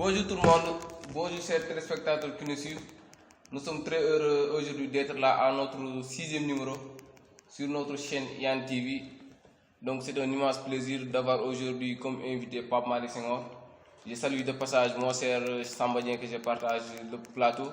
Bonjour tout le monde, bonjour chers téléspectateurs qui nous suivent. Nous sommes très heureux aujourd'hui d'être là à notre 6e numéro sur notre chaîne Yann TV. Donc c'est un immense plaisir d'avoir aujourd'hui comme invité Pape Malick Senghor. Je salue de passage mon cher Samba Dieng que je partage le plateau.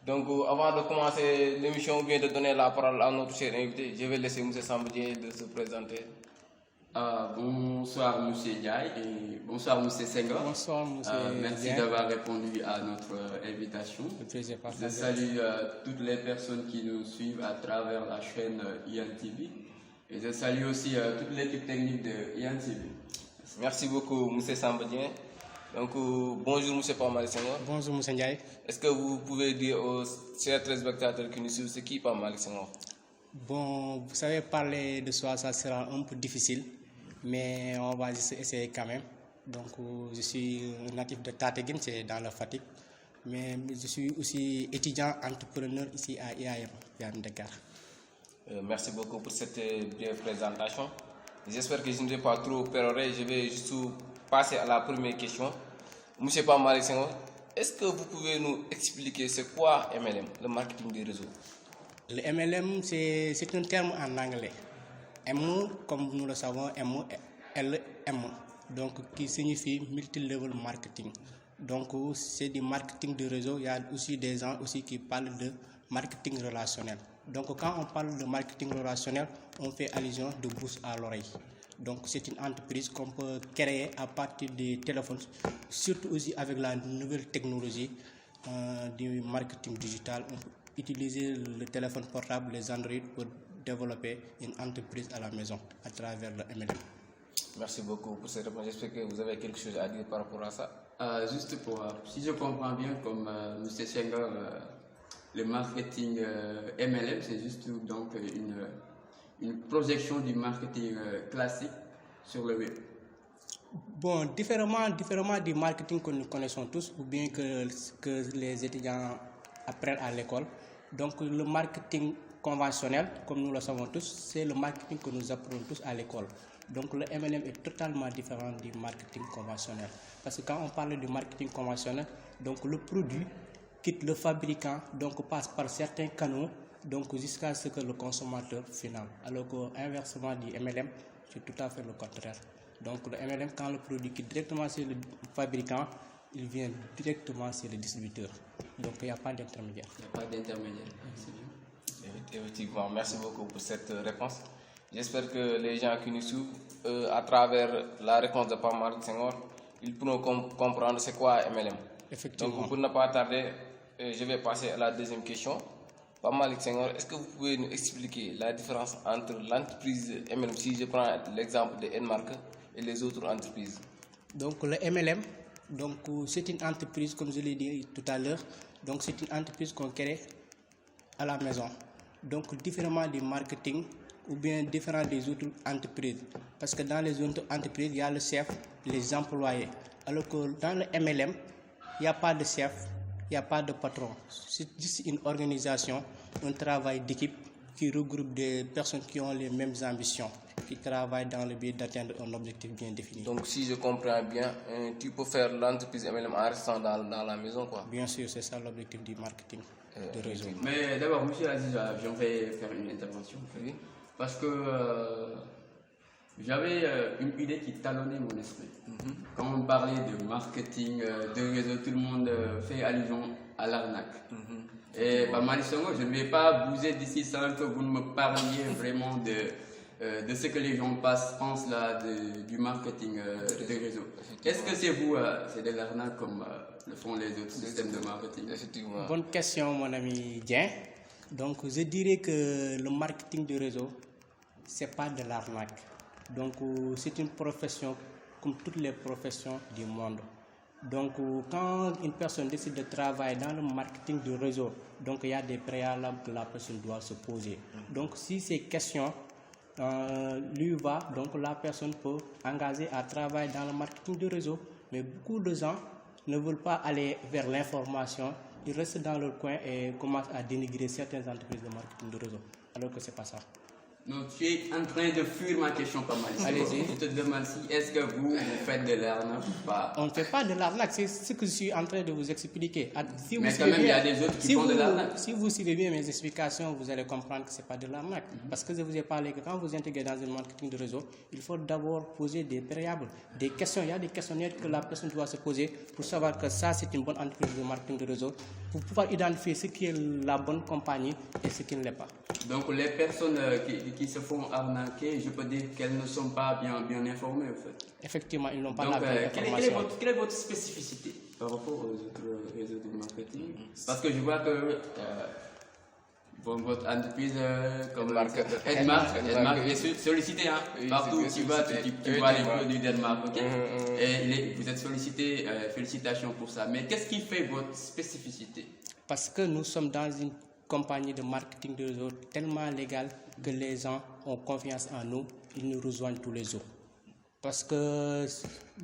Donc avant de commencer l'émission ou bien de donner la parole à notre cher invité, je vais laisser M. Samba Dieng de se présenter. Bonsoir M. Ndiaye et bonsoir M. Senghor. Bonsoir M. Merci d'avoir répondu à notre invitation. Je salue toutes les personnes qui nous suivent à travers la chaîne Yann TV et je salue aussi toute l'équipe technique de Yann TV. Merci beaucoup M. Samba Dieng. Donc bonjour M. Pape Malick Senghor. Bonjour M. Ndiaye. Est-ce que vous pouvez dire aux chers téléspectateurs qui nous suivent c'est qui Pape Malick Senghor? Bon, vous savez, parler de soi, ça sera un peu difficile, mais on va essayer quand même. Donc, je suis natif de Tateguine, c'est dans le Fatick, mais je suis aussi étudiant entrepreneur ici à IAM, Yann Dakar. Merci beaucoup pour cette brève présentation. J'espère que je ne vais pas trop pérorer, je vais juste passer à la première question. Monsieur Pape Malick Senghor, est-ce que vous pouvez nous expliquer c'est quoi MLM, le marketing des réseaux? Le MLM, c'est un terme en anglais. M, comme nous le savons, M, donc qui signifie multi-level marketing. Donc c'est du marketing de réseau. Il y a aussi des gens aussi qui parlent de marketing relationnel. Donc quand on parle de marketing relationnel, on fait allusion de bouche à l'oreille. Donc c'est une entreprise qu'on peut créer à partir des téléphones, surtout aussi avec la nouvelle technologie du marketing digital. On peut utiliser le téléphone portable, les Android pour développer une entreprise à la maison à travers le MLM. Merci beaucoup pour cette réponse. J'espère que vous avez quelque chose à dire par rapport à ça. Juste pour, si je comprends bien, comme M. Senghor, le marketing MLM, c'est juste donc une projection du marketing classique sur le web. Bon, différemment du marketing que nous connaissons tous, ou bien que les étudiants apprennent à l'école. Donc le marketing conventionnel, comme nous le savons tous, c'est le marketing que nous apprenons tous à l'école. Donc le MLM est totalement différent du marketing conventionnel. Parce que quand on parle du marketing conventionnel, donc le produit quitte le fabricant, donc passe par certains canaux, donc jusqu'à ce que le consommateur final. Alors qu'inversement du MLM, c'est tout à fait le contraire. Donc le MLM, quand le produit quitte directement sur le fabricant, il vient directement sur le distributeur. Donc il n'y a pas d'intermédiaire. Il n'y a pas d'intermédiaire. Effectivement, merci beaucoup pour cette réponse. J'espère que les gens qui nous suivent, à travers la réponse de Pape Malick Senghor, ils pourront comprendre c'est quoi MLM. Effectivement. Donc pour ne pas tarder, je vais passer à la deuxième question. Pape Malick Senghor, est-ce que vous pouvez nous expliquer la différence entre l'entreprise MLM, si je prends l'exemple de Nmark, et les autres entreprises? Donc le MLM, donc c'est une entreprise, comme je l'ai dit tout à l'heure, donc c'est une entreprise qu'on crée à la maison. Donc différemment du marketing ou bien différent des autres entreprises. Parce que dans les autres entreprises, il y a le chef, les employés. Alors que dans le MLM, il n'y a pas de chef, il n'y a pas de patron. C'est juste une organisation, un travail d'équipe qui regroupe des personnes qui ont les mêmes ambitions, qui travaillent dans le but d'atteindre un objectif bien défini. Donc si je comprends bien, tu peux faire l'entreprise MLM en restant dans la maison, quoi? Bien sûr, c'est ça l'objectif du marketing de réseau. Mais d'abord, M. Aziz, j'aimerais faire une intervention. Oui. Parce que j'avais une idée qui talonnait mon esprit. Quand on parlait de marketing, de réseau, tout le monde fait allusion à l'arnaque. Et Pape Malick Senghor, je ne vais pas bouger d'ici sans que vous ne me parliez vraiment de ce que les gens pensent là du marketing de réseau. Est-ce que c'est vous, c'est de l'arnaque comme le font les autres systèmes de marketing? Effectivement. Bonne question, mon ami Dien. Donc, je dirais que le marketing de réseau, c'est pas de l'arnaque. Donc, c'est une profession comme toutes les professions du monde. Donc, quand une personne décide de travailler dans le marketing de réseau, donc il y a des préalables que la personne doit se poser. Donc, si ces questions lui va, donc la personne peut engager à travailler dans le marketing de réseau. Mais beaucoup de gens ne veulent pas aller vers l'information. Ils restent dans leur coin et commencent à dénigrer certaines entreprises de marketing de réseau. Alors que ce n'est pas ça. Non, tu es en train de fuir ma question pas mal. Allez-y. Je te demande si est-ce que vous faites de l'arnaque ou pas. On ne fait pas de l'arnaque, c'est ce que je suis en train de vous expliquer. Si Mais vous quand même, suivez il y a bien- des autres qui si font de vous- l'arnaque. Si vous suivez bien mes explications, vous allez comprendre que ce n'est pas de l'arnaque. Parce que je vous ai parlé que quand vous intégrez dans un marketing de réseau, il faut d'abord poser des préalables, des questions. Il y a des questionnaires que la personne doit se poser pour savoir que ça, c'est une bonne entreprise de marketing de réseau, pour pouvoir identifier ce qui est la bonne compagnie et ce qui ne l'est pas. Donc les personnes qui se font arnaquer, je peux dire qu'elles ne sont pas bien informées en fait. Effectivement, ils n'ont pas Donc la bonne information. quelle est votre spécificité par rapport aux autres réseaux de marketing? Parce que je vois que votre entreprise comme Edmark est sollicitée. Hein? Oui, Partout où c'est tu vas, sollicité. tu vois les Effectivement. produits d'Edmark. Ok? Et vous êtes sollicité, félicitations pour ça. Mais qu'est-ce qui fait votre spécificité? Parce que nous sommes dans une compagnie de marketing de réseau tellement légale que les gens ont confiance en nous, ils nous rejoignent tous les jours. Parce que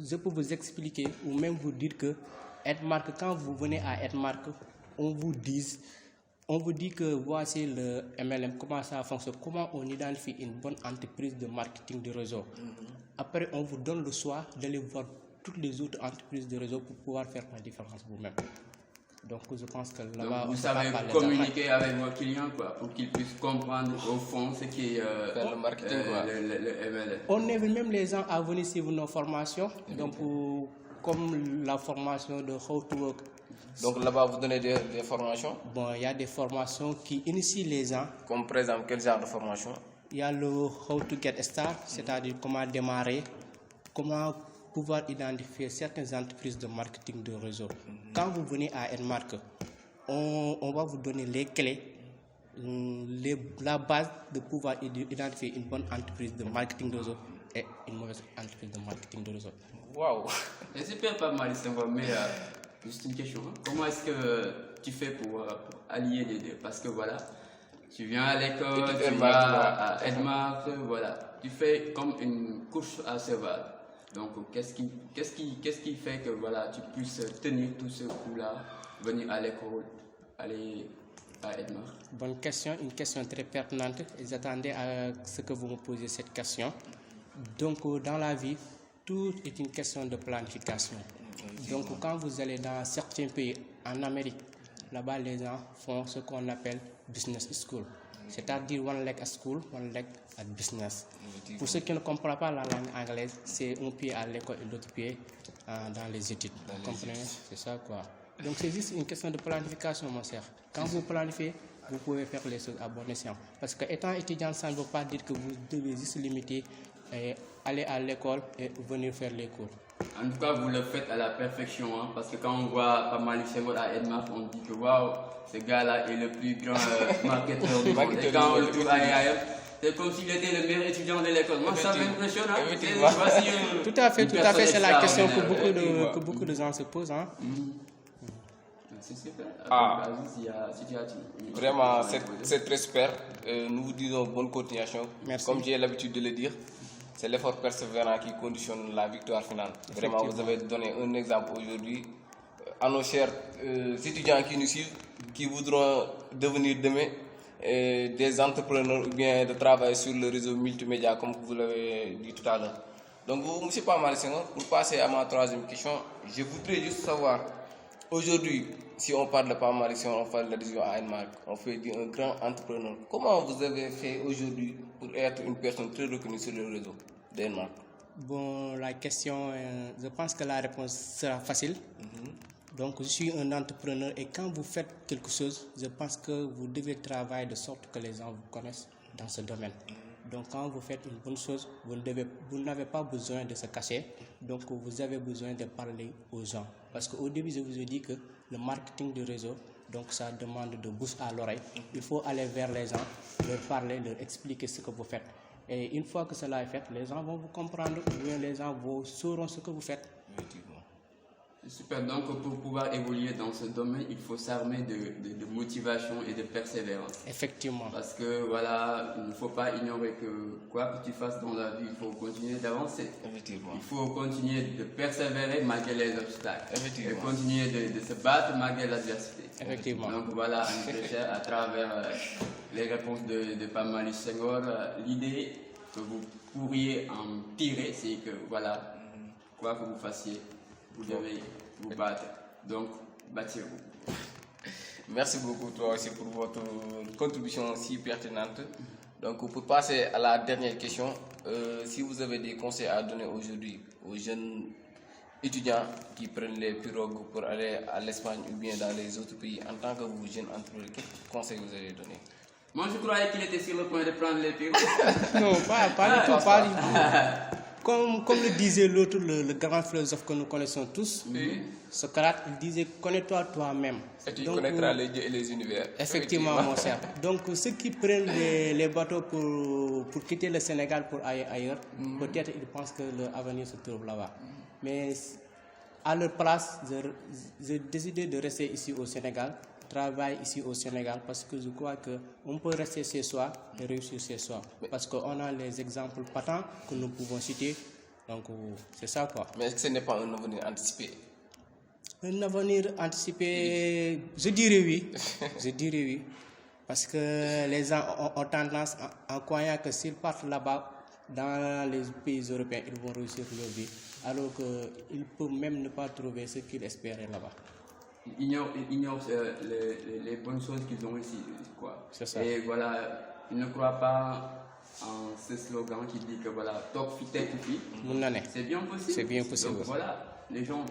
je peux vous expliquer ou même vous dire que Edmark, quand vous venez à Edmark, on vous dit que voici le MLM, comment ça fonctionne, comment on identifie une bonne entreprise de marketing de réseau. Après, on vous donne le choix d'aller voir toutes les autres entreprises de réseau pour pouvoir faire la différence vous-même. Donc je pense que là-bas, Donc, on vous peut pas savez parler communiquer avec vos clients quoi, pour qu'ils puissent comprendre au fond ce qui est Faire le marketing, quoi. le MLM. On invite même les gens à venir suivre nos formations. Donc, comme la formation de How to Work. Donc là-bas, vous donnez des formations. Bon, il y a des formations qui initient les gens. Comme par exemple, quel genre de formation? Il y a le How to Get Start, c'est-à-dire comment démarrer, comment pouvoir identifier certaines entreprises de marketing de réseau. Quand vous venez à Edmark, on va vous donner les clés, la base de pouvoir identifier une bonne entreprise de marketing de réseau et une mauvaise entreprise de marketing de réseau. Waouh! C'est super pas mal, mais juste une question. Hein. Comment est-ce que tu fais pour allier les deux? Parce que voilà, tu viens à l'école, tu vas à Edmark, voilà. Tu fais comme une couche à cheval. Donc, qu'est-ce qui fait que voilà, tu puisses tenir tout ce coup-là, venir à l'école, aller à Edmark? Bonne question, une question très pertinente. J'attendais à ce que vous me posiez cette question. Donc, dans la vie, tout est une question de planification. Donc, quand vous allez dans certains pays, en Amérique, là-bas, les gens font ce qu'on appelle business school. C'est-à-dire one leg at school, one leg at business. Pour ceux qui ne comprennent pas la langue anglaise, c'est un pied à l'école et l'autre pied dans les études. Vous comprenez? C'est ça quoi. Donc c'est juste une question de planification, mon cher. Quand vous planifiez, vous pouvez faire les choses à bon escient. Parce que étant étudiant, ça ne veut pas dire que vous devez juste limiter et aller à l'école et venir faire les cours. En tout cas, vous le faites à la perfection, hein, parce que quand on voit pas mal de à Edmark, on dit que waouh, ce gars-là est le plus grand marketeur du monde. Et quand on le trouve à IAM, c'est comme s'il était le meilleur étudiant de l'école. Moi, ça m'impressionne. Hein. Tout à fait, c'est la question que beaucoup de gens se posent. Hein. C'est super. Ah. Vraiment, c'est très super. Nous vous disons bonne continuation. Merci. Comme j'ai l'habitude de le dire, c'est l'effort persévérant qui conditionne la victoire finale. Vraiment, vous avez donné un exemple aujourd'hui à nos chers étudiants qui nous suivent, qui voudront devenir demain des entrepreneurs ou bien de travailler sur le réseau multimédia, comme vous l'avez dit tout à l'heure. Donc, vous, M. Pamal Senghor, pour passer à ma troisième question, je voudrais juste savoir, aujourd'hui, si on parle de Pamal Senghor, on parle de l'adhésion à Edmark, on fait un grand entrepreneur. Comment vous avez fait aujourd'hui pour être une personne très reconnue sur le réseau d'Edmark? Bon, la question, je pense que la réponse sera facile. Donc, je suis un entrepreneur et quand vous faites quelque chose, je pense que vous devez travailler de sorte que les gens vous connaissent dans ce domaine. Donc, quand vous faites une bonne chose, vous n'avez pas besoin de se cacher. Donc, vous avez besoin de parler aux gens. Parce qu'au début, je vous ai dit que le marketing de réseau, donc ça demande de bouche à l'oreille. Il faut aller vers les gens, leur parler, leur expliquer ce que vous faites. Et une fois que cela est fait, les gens vont vous comprendre ou bien les gens sauront ce que vous faites. Super, donc pour pouvoir évoluer dans ce domaine, il faut s'armer de motivation et de persévérance. Effectivement. Parce que voilà, il ne faut pas ignorer que quoi que tu fasses dans la vie, il faut continuer d'avancer. Effectivement. Il faut continuer de persévérer malgré les obstacles. Effectivement. Et continuer de se battre malgré l'adversité. Effectivement. Donc voilà, un prêcheur à travers les réponses de Pamali Senghor. L'idée que vous pourriez en tirer, c'est que voilà, quoi que vous fassiez, vous devez vous battre. Donc, battez-vous. Merci beaucoup toi aussi pour votre contribution si pertinente. Donc pour passer à la dernière question, si vous avez des conseils à donner aujourd'hui aux jeunes étudiants qui prennent les pirogues pour aller à l'Espagne ou bien dans les autres pays, en tant que vous, jeune entrepreneur, quels conseils vous allez donner? Moi, je croyais qu'il était sur le point de prendre les pirogues. Non, pas du tout, pas du tout. Comme le disait l'autre, le grand philosophe que nous connaissons tous, Socrate, il disait connais-toi toi-même. Et tu connaîtras les dieux et les univers. Effectivement, mon cher. Donc, ceux qui prennent les bateaux pour quitter le Sénégal pour aller ailleurs, peut-être ils pensent que leur avenir se trouve là-bas. Mais à leur place, j'ai décidé de rester ici au Sénégal, travailler ici au Sénégal, parce que je crois qu'on peut rester chez soi et réussir chez soi. Parce qu'on a les exemples patents que nous pouvons citer. Donc, c'est ça quoi. Mais est-ce que ce n'est pas un avenir anticipé? Un avenir anticipé, je dirais oui. Je dirais oui. Parce que les gens ont tendance, en croyant que s'ils partent là-bas, dans les pays européens, ils vont réussir leur vie. Alors qu'ils ne peuvent même ne pas trouver ce qu'ils espéraient là-bas. Ils ignorent les bonnes choses qu'ils ont ici. C'est ça. Et voilà, ils ne croient pas en ce slogan qui dit que voilà, top fit et tout. C'est bien possible. C'est bien possible. Donc voilà, les gens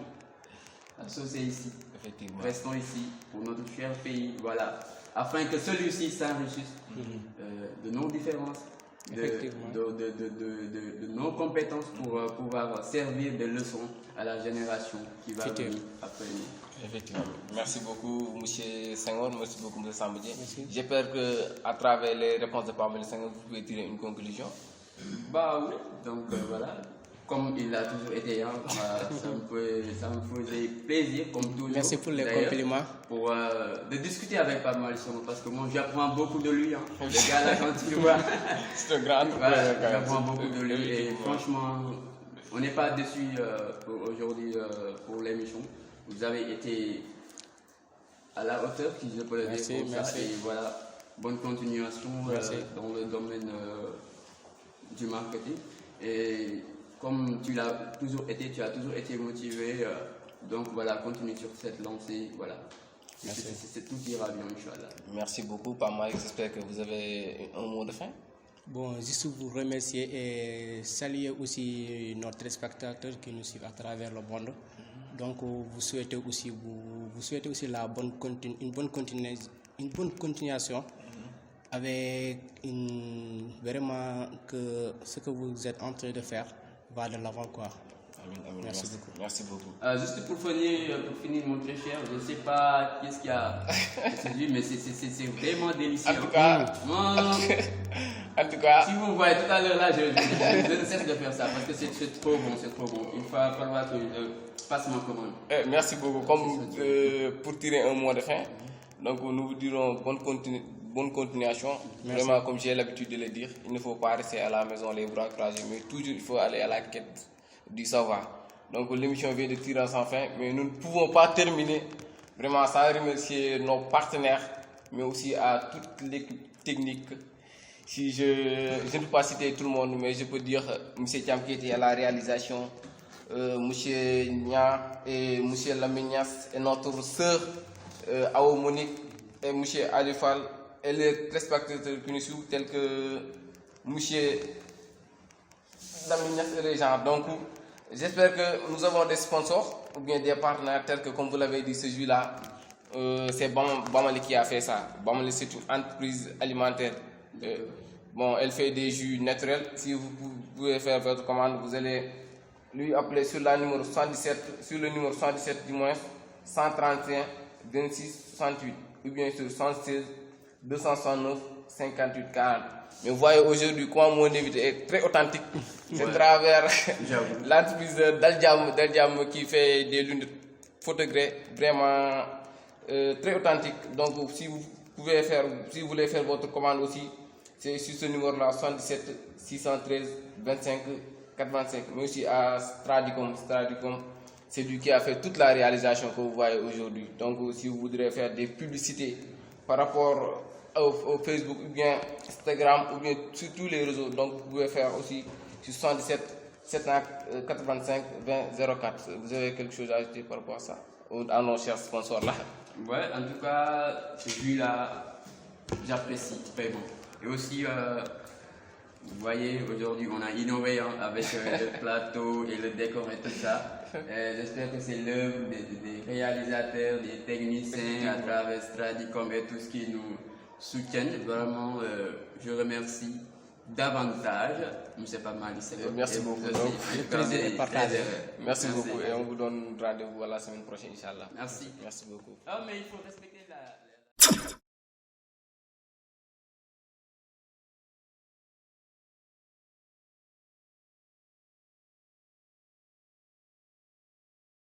associés ici. Effectivement. Restons ici pour notre cher pays, voilà, afin que celui-ci s'enrichisse de nos différences, de nos compétences pour pouvoir servir de leçons à la génération qui va venir après nous. Effectivement. Merci beaucoup, M. Senghor. Merci beaucoup, M. Sambadji. J'espère qu'à travers les réponses de Pamela Senghor, vous pouvez tirer une conclusion. Bah oui, donc voilà. Comme il a toujours été, hein, ça me faisait plaisir, comme toujours. Merci pour les compliments. De discuter avec Pamela Senghor, parce que moi j'apprends beaucoup de lui. Hein. Le gars là, quand tu le vois, c'est un grand j'apprends beaucoup de lui. Et franchement, on n'est pas déçus aujourd'hui pour l'émission. Vous avez été à la hauteur, si je peux le dire comme ça. Et voilà, bonne continuation dans le domaine du marketing. Et comme tu as toujours été motivé, donc voilà, continue sur cette lancée, voilà. C'est tout ira bien, Inch'Allah. Merci beaucoup, Pamela. J'espère que vous avez un mot de fin. Bon, juste vous remercier et saluer aussi nos téléspectateurs qui nous suivent à travers le monde. Donc, vous souhaitez aussi une bonne continuation avec vraiment que ce que vous êtes en train de faire va de l'avant quoi. Merci beaucoup. Merci beaucoup. Juste pour finir, mon très cher, je ne sais pas qu'est-ce qu'il y a aujourd'hui, mais c'est vraiment délicieux. En tout cas, si vous me voyez tout à l'heure là, je ne cesse de faire ça parce que c'est trop bon, c'est trop bon. Il va falloir que je passe ma commande. Merci beaucoup. Comme pour tirer un mot de fin, donc nous vous dirons bonne continuation. Merci. Vraiment, comme j'ai l'habitude de le dire, il ne faut pas rester à la maison les bras croisés, mais toujours il faut aller à la quête du savoir. Donc l'émission vient de tirer sans fin, mais nous ne pouvons pas terminer vraiment sans remercier nos partenaires, mais aussi à toute l'équipe technique. Si je ne peux pas citer tout le monde, mais je peux dire M. Thiam qui était à la réalisation, M. Nia et M. Lamignas et notre sœur Ao Monique et M. Alifal et les téléspectateurs que nous suivons tels que M. Lamignas et les gens. Donc j'espère que nous avons des sponsors ou bien des partenaires tels que, comme vous l'avez dit, ce jus-là, c'est Bamali qui a fait ça. Bamali, c'est une entreprise alimentaire. Bon, elle fait des jus naturels. Si vous pouvez faire votre commande, vous allez lui appeler sur le numéro 77 du moins 131 26 68 ou bien sur 116 269 58 40. Mais vous voyez aujourd'hui comment mon invité est très authentique. C'est à travers l'entreprise Daljam qui fait des lunettes photographiques vraiment très authentiques. Donc si vous voulez faire votre commande aussi, c'est sur ce numéro-là, 77 613 25 85. Mais aussi à Stradicom, c'est lui qui a fait toute la réalisation que vous voyez aujourd'hui. Donc si vous voudrez faire des publicités par rapport au Facebook ou bien Instagram ou bien sur tous les réseaux. Donc vous pouvez faire aussi sur 77 785 20 04. Vous avez quelque chose à ajouter par rapport à ça, à nos chers sponsors là? Ouais, en tout cas, ce jus-là, j'apprécie vraiment. Et aussi, vous voyez, aujourd'hui, on a innové avec le plateau et le décor et tout ça. J'espère que c'est l'œuvre des réalisateurs, des techniciens à travers Stradicom et tout ce qui nous soutiennent. Vraiment, je remercie davantage. C'est pas mal ici. Merci beaucoup. Le plaisir est partagé. Merci beaucoup et on vous donne rendez-vous à la semaine prochaine, Inch'Allah. Merci. Merci beaucoup. Ah, mais il faut respecter la...